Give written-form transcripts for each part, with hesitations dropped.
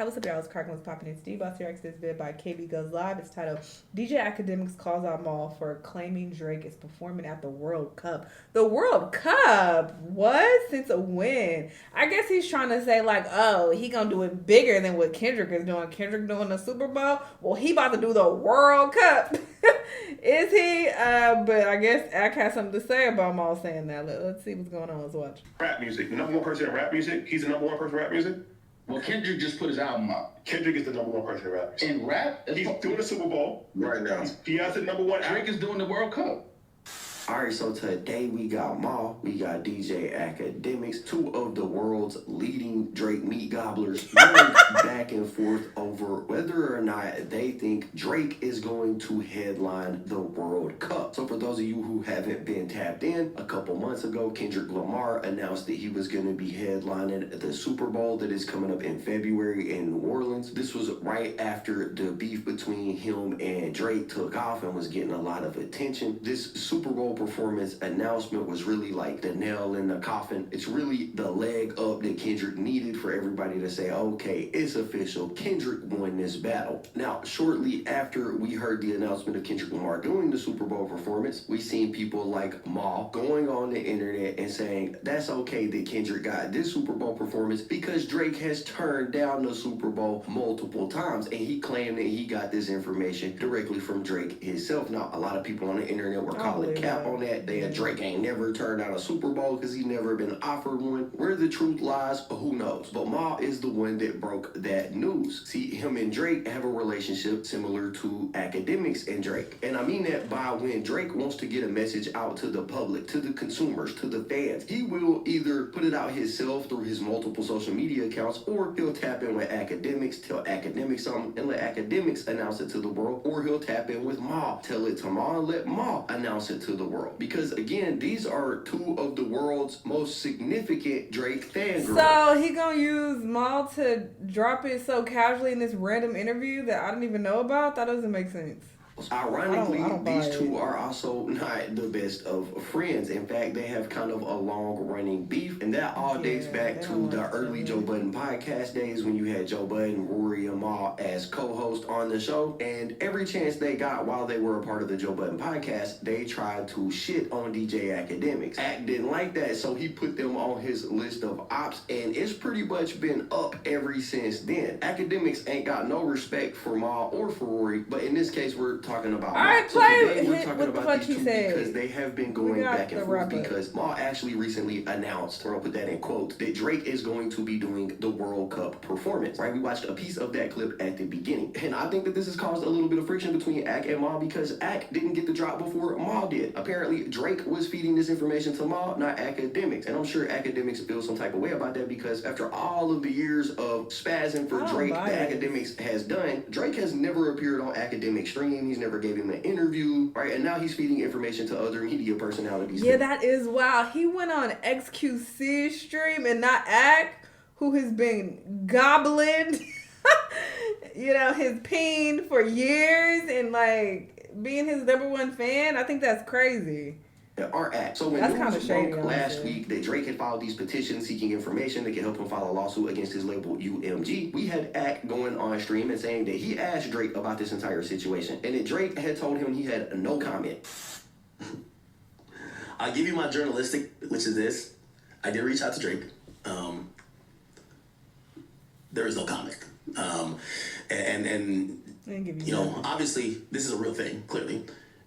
Hi, what's up, y'all? It's Cracking What's Poppin'. It's D-Boss here. This vid by KB Goes Live. It's titled DJ Akademiks calls out Maul for claiming Drake is performing at the World Cup. The World Cup? What? Since a win. I guess he's trying to say, like, oh, he gonna do it bigger than what Kendrick is doing. Kendrick doing the Super Bowl? Well, he about to do the World Cup. Is he? But I guess Ak has something to say about Maul saying that. Let's see what's going on. Let's watch. Rap music. The number one person in rap music. He's the number one person in rap music. Well, Kendrick just put his album out. Kendrick is the number one person in rap music. In rap? He's doing the Super Bowl right now. He has the number one. Drake is doing the World Cup. Alright, so today we got Maul, we got DJ Akademiks, two of the world's leading Drake meat gobblers, going back and forth over whether or not they think Drake is going to headline the World Cup. So for those of you who haven't been tapped in, a couple months ago, Kendrick Lamar announced that he was going to be headlining the Super Bowl that is coming up in February in New Orleans. This was right after the beef between him and Drake took off and was getting a lot of attention. This Super Bowl performance announcement was really like the nail in the coffin. It's really the leg up that Kendrick needed for everybody to say, okay, it's official. Kendrick won this battle. Now, shortly after we heard the announcement of Kendrick Lamar doing the Super Bowl performance, we seen people like Maul going on the internet and saying, that's okay that Kendrick got this Super Bowl performance because Drake has turned down the Super Bowl multiple times, and he claimed that he got this information directly from Drake himself. Now, a lot of people on the internet were calling cap on that. Drake ain't never turned down a Super Bowl because he never been offered one. Where the truth lies, who knows? But Maul is the one that broke that news. See, him and Drake have a relationship similar to Akademiks and Drake. And I mean that by when Drake wants to get a message out to the public, to the consumers, to the fans, he will either put it out himself through his multiple social media accounts, or he'll tap in with Akademiks, tell Akademiks something, and let Akademiks announce it to the world, or he'll tap in with Maul, tell it to Maul, and let Maul announce it to the world. Because again, these are two of the world's most significant Drake fangirls. So he gonna use Maul to drop it so casually in this random interview that I didn't even know about? That doesn't make sense. Ironically, these two are also not the best of friends. In fact, they have kind of a long-running beef, and that all dates back to the early Joe Budden podcast days when you had Joe Budden, Rory, and Maul as co-hosts on the show. And every chance they got while they were a part of the Joe Budden podcast, they tried to shit on DJ Akademiks. Ak didn't like that, so he put them on his list of ops, and it's pretty much been up ever since then. Akademiks ain't got no respect for Maul or for Rory, but in this case, we're talking about All right, so today we're talking about these two because they have been going back and forth because Maul actually recently announced, or I'll put that in quotes, that Drake is going to be doing the World Cup performance, right? We watched a piece of that clip at the beginning, and I think that this has caused a little bit of friction between Ak and Maul because Ak didn't get the drop before Maul did. Apparently, Drake was feeding this information to Maul, not Akademiks, and I'm sure Akademiks feel some type of way about that because after all of the years of spazzing for Drake that Akademiks has done, Drake has never appeared on Akademiks stream. He's never gave him an interview, right? And now he's feeding information to other media personalities. Yeah, that is wild. He went on XQC's stream and not Ak, who has been gobbling, his peen for years and like being his number one fan. I think that's crazy. Our act. So when news broke last week that Drake had filed these petitions seeking information that could help him file a lawsuit against his label UMG, we had Ak going on stream and saying that he asked Drake about this entire situation and that Drake had told him he had no comment. I'll give you my journalistic, which is this. I did reach out to Drake. There is no comment. Obviously this is a real thing, clearly.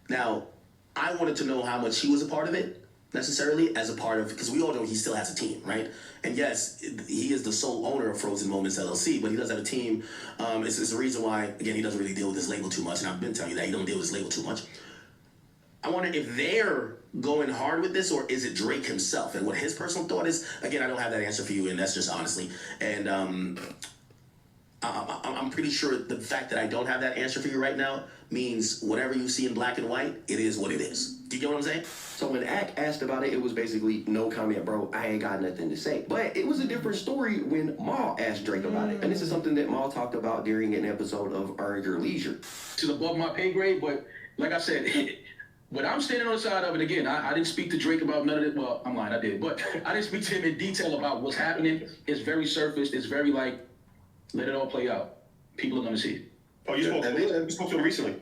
Now, I wanted to know how much he was a part of it, necessarily, as a part of, because we all know he still has a team, right? And yes, he is the sole owner of Frozen Moments LLC, but he does have a team. It's the reason why, again, he doesn't really deal with his label too much, and I've been telling you that he don't deal with his label too much. I wonder if they're going hard with this, or is it Drake himself? And what his personal thought is, again, I don't have that answer for you, and that's just honestly. And I'm pretty sure the fact that I don't have that answer for you right now means whatever you see in black and white, it is what it is. Do you get what I'm saying? So when Ak asked about it, it was basically, no comment, bro. I ain't got nothing to say. But it was a different story when Maul asked Drake about it. And this is something that Maul talked about during an episode of Earn Your Leisure. It's above my pay grade, but like I said, but I'm standing on the side of it again. I didn't speak to Drake about none of it. Well, I'm lying, I did. But I didn't speak to him in detail about what's happening. It's very surface. It's very like, Let it all play out. People are gonna see it. Oh, you spoke to him recently.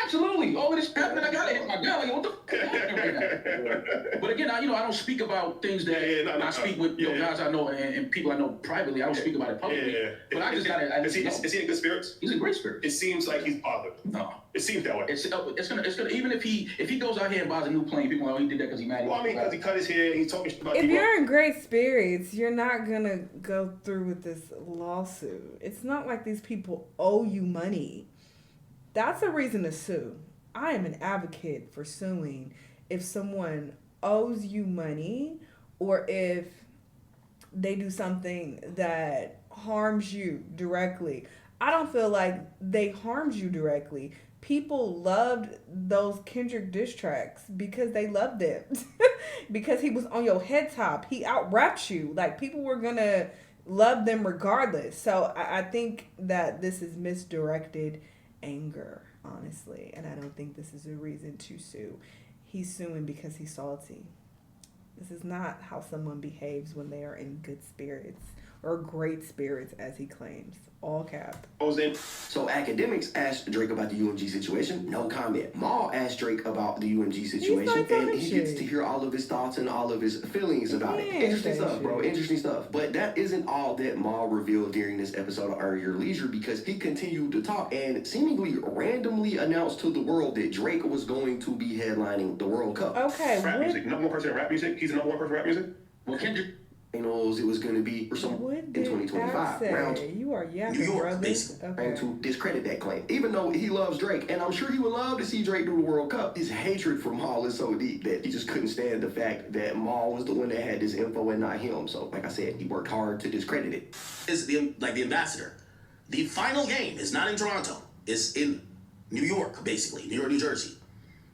Absolutely. All of this happening, I gotta hit my gun. Like, what the fuck is happening right now? But again, I don't speak about things that I speak with guys I know and people I know privately. I don't speak about it publicly. But I just gotta. Is he in good spirits? He's in great spirits. It seems like he's bothered. No. It seems that way. It's gonna even if he goes out here and buys a new plane, people are like, oh, he did that because he mad. Well, I mean, because he cut his hair, he's talking shit about If people. you're in great spirits, you're not gonna go through with this lawsuit. It's not like these people owe you money. That's a reason to sue. I am an advocate for suing if someone owes you money or if they do something that harms you directly. I don't feel like they harmed you directly. People loved those Kendrick diss tracks because they loved it. Because he was on your head top. He out-rapped you. Like, people were gonna love them regardless. So I think that this is misdirected anger, honestly, and I don't think this is a reason to sue. He's suing because he's salty. This is not how someone behaves when they are in good spirits or great spirits, as he claims. All cap. So Akademiks asked Drake about the UMG situation. No comment. Maul asked Drake about the UMG situation, and he gets to hear all of his thoughts and all of his feelings about it. Interesting stuff, bro. Interesting stuff. But that isn't all that Maul revealed during this episode of Earn Your Leisure, because he continued to talk and seemingly randomly announced to the world that Drake was going to be headlining the World Cup. Okay. Rap music. Number one person in rap music. He's the number one person in rap music. Well, Kendrick. Finals, it was going to be for some in 2025. Round you are yapping, New York, brother. basically. Okay. And to discredit that claim, even though he loves Drake, and I'm sure he would love to see Drake do the World Cup, his hatred for Maul is so deep that he just couldn't stand the fact that Maul was the one that had this info and not him. So, like I said, he worked hard to discredit it. Is the ambassador. The final game is not in Toronto. It's in New York, basically. New York, New Jersey.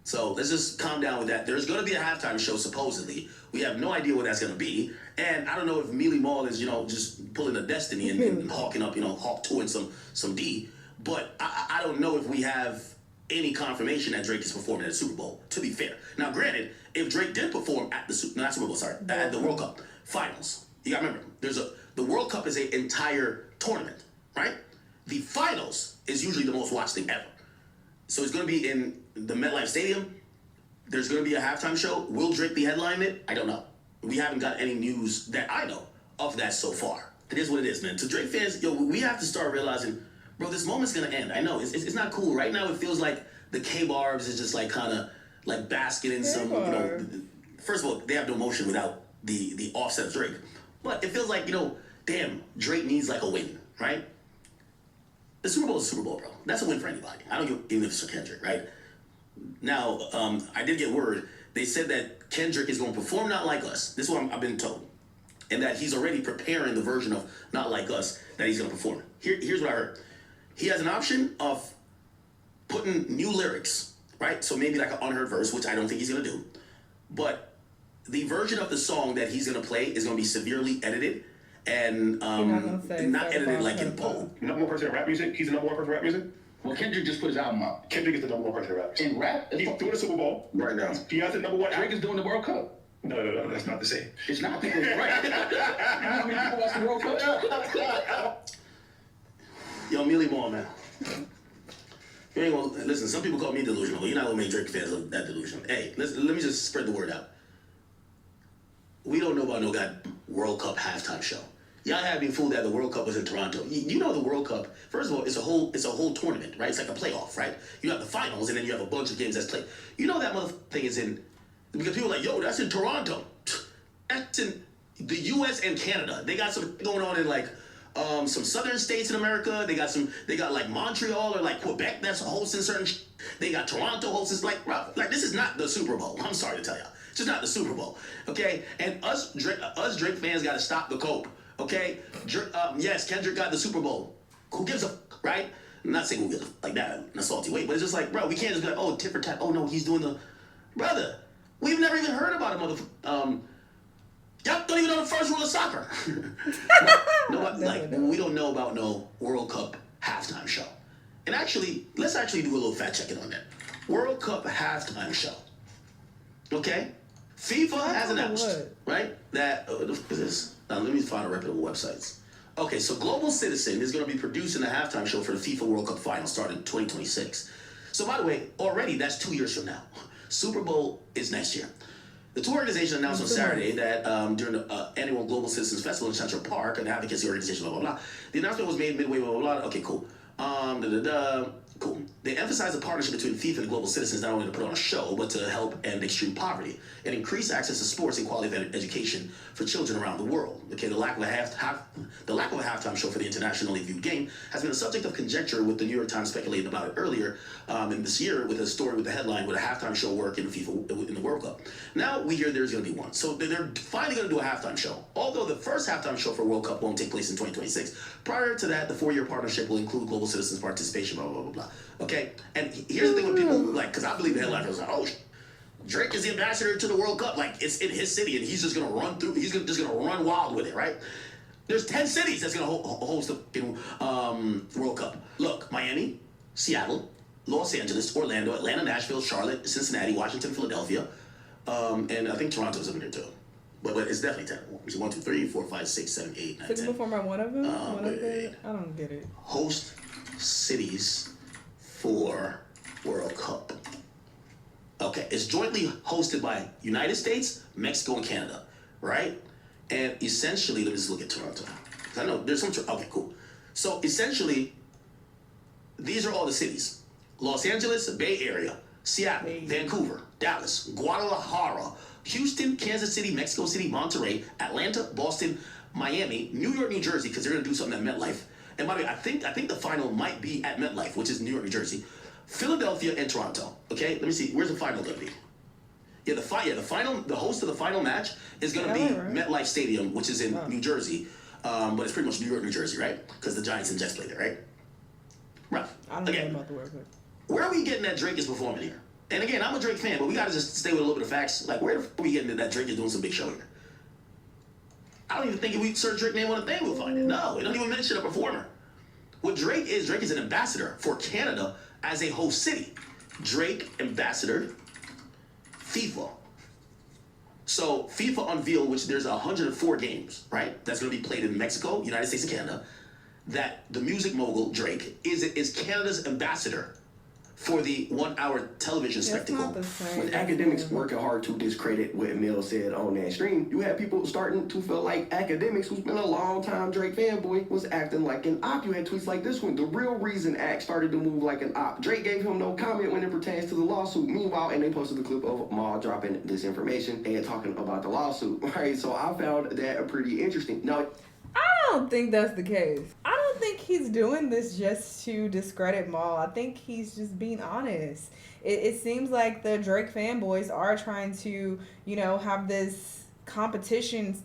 So let's just calm down with that. There's going to be a halftime show, supposedly. We have no idea what that's going to be. And I don't know if Mealy Mall is, just pulling a Destiny and hawking up, Hawk 2 and some D. But I don't know if we have any confirmation that Drake is performing at the Super Bowl, to be fair. Now, granted, if Drake did perform at at the World Cup finals, you got to remember, the World Cup is an entire tournament, right? The finals is usually the most watched thing ever. So it's going to be in the MetLife Stadium. There's going to be a halftime show. Will Drake be headlining it? I don't know. We haven't got any news that I know of that so far. It is what it is, man. To Drake fans, we have to start realizing, bro, this moment's going to end. I know. It's not cool. Right now, it feels like the K-Barbs is just like kind of like basking in some, first of all, they have no motion without the offset of Drake. But it feels like, damn, Drake needs like a win, right? The Super Bowl is the Super Bowl, bro. That's a win for anybody. I don't give even if it's for Kendrick, right? Now, I did get word. They said that Kendrick is going to perform Not Like Us. This is what I've been told. And that he's already preparing the version of Not Like Us that he's going to perform. Here's what I heard. He has an option of putting new lyrics, right? So maybe like an unheard verse, which I don't think he's going to do. But the version of the song that he's going to play is going to be severely edited and not edited like in Poe. Number one person in rap music. He's the number one person in rap music. Well, Kendrick just put his album out. Kendrick is the number one person in rap music. In rap? He's doing the Super Bowl right now. He has the number one. Drake is doing the World Cup. No, that's not the same. It's not because right. You know how many people watch the World Cup? Yo, Mealy Mall, man. You ain't gonna listen. Some people call me delusional. You're not gonna make Drake fans look that delusional. Hey, let me just spread the word out. We don't know about no World Cup halftime show. Y'all had me fooled that the World Cup was in Toronto. You know the World Cup. First of all, it's a whole tournament, right? It's like a playoff, right? You have the finals, and then you have a bunch of games that's played. You know that thing is in because people are like, yo, that's in Toronto. That's in the U.S. and Canada. They got some going on in like some southern states in America. They got like Montreal or like Quebec that's hosting certain. They got Toronto hosting like this is not the Super Bowl. I'm sorry to tell y'all, it's just not the Super Bowl, okay? And us Drake fans got to stop the cope. Okay, yes, Kendrick got the Super Bowl. Who gives a right? I'm not saying who gives a like that in a salty way, but it's just like, bro, we can't just be like, oh, tit for tat. Oh no, he's doing the brother. We've never even heard about a y'all don't even know the first rule of soccer. We don't know about no World Cup halftime show. And actually, let's actually do a little fact checking on that. World Cup halftime show. Okay, FIFA has announced, right, that what is this? Now, let me find a reputable websites. Okay, so Global Citizen is going to be producing a halftime show for the FIFA World Cup final starting in 2026. So, by the way, already that's 2 years from now. Super Bowl is next year. The tour organization announced on Saturday that during the annual Global Citizens Festival in Central Park, an advocacy organization, blah, blah, blah. The announcement was made midway, blah, blah, blah. Okay, cool. Cool. They emphasized the partnership between FIFA and Global Citizens not only to put on a show, but to help end extreme poverty and increase access to sports and quality education for children around the world. Okay, the lack of a halftime show for the internationally viewed game has been a subject of conjecture, with the New York Times speculating about it earlier in this year with a story with the headline, "Would a halftime show work in the World Cup?" Now we hear there's going to be one. So they're finally going to do a halftime show. Although the first halftime show for World Cup won't take place in 2026. Prior to that, the 4-year partnership will include Global Citizens participation, blah, blah, blah, blah. Okay? And here's the thing with people, like, because I believe the headline was like, oh, Drake is the ambassador to the World Cup. Like, it's in his city, and he's just going to run through, he's just going to run wild with it, right? There's 10 cities that's going to host the World Cup. Look, Miami, Seattle, Los Angeles, Orlando, Atlanta, Nashville, Charlotte, Cincinnati, Washington, Philadelphia, and I think Toronto's in there too. But it's definitely 10. 1, 2, 3, 4, 5, 6, 7, 8, 9, 10. Before my one of them? I don't get it. Host cities for World Cup. Okay, it's jointly hosted by United States, Mexico, and Canada, right? And essentially, let me just look at Toronto. I know there's some. Okay, cool. So essentially, these are all the cities: Los Angeles, Bay Area, Seattle, Vancouver, Dallas, Guadalajara, Houston, Kansas City, Mexico City, Monterrey, Atlanta, Boston, Miami, New York, New Jersey, because they're going to do something at MetLife. And by the way, I think the final might be at MetLife, which is New York, New Jersey, Philadelphia, and Toronto. Okay, let me see. Where's the final going to be? Yeah, the final. The host of the final match is going to be MetLife Stadium, which is in New Jersey, but it's pretty much New York, New Jersey, right? Because the Giants and Jets play there, right? Right. I don't know about the word. Where are we getting that Drake is performing here? And again, I'm a Drake fan, but we gotta just stay with a little bit of facts. Like, where are we getting that Drake is doing some big show here? I don't even think if we search Drake name on a thing, we'll find it. No, it don't even mention a performer. What Drake is an ambassador for Canada as a host city. Drake, ambassador, FIFA. So FIFA unveiled, which there's 104 games, right? That's gonna be played in Mexico, United States, and Canada. That the music mogul, Drake, is Canada's ambassador for the 1-hour television spectacle. With Akademiks working hard to discredit what Mel said on that stream, you had people starting to feel like Akademiks, who's been a long-time Drake fanboy, was acting like an op. You had tweets like this one: the real reason Ak started to move like an op. Drake gave him no comment when it pertains to the lawsuit. Meanwhile, and they posted the clip of Maul dropping this information and talking about the lawsuit, right? So I found that pretty interesting. Now, I don't think that's the case. I don't think he's doing this just to discredit Maul. I think he's just being honest. It seems like the Drake fanboys are trying to, have this competition,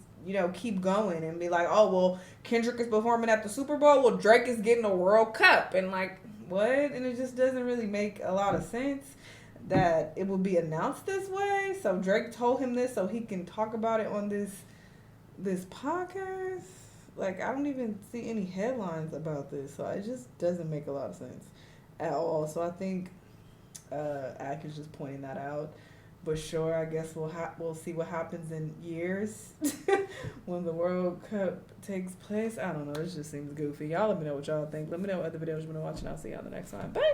keep going and be like, oh, well, Kendrick is performing at the Super Bowl. Well, Drake is getting a World Cup. And like, what? And it just doesn't really make a lot of sense that it will be announced this way. So Drake told him this so he can talk about it on this podcast. Like, I don't even see any headlines about this, so it just doesn't make a lot of sense at all. So I think Ak is just pointing that out. But sure, I guess we'll see what happens in years when the World Cup takes place. I don't know. It just seems goofy. Y'all let me know what y'all think. Let me know what other videos you've been watching. I'll see y'all the next time. Bye.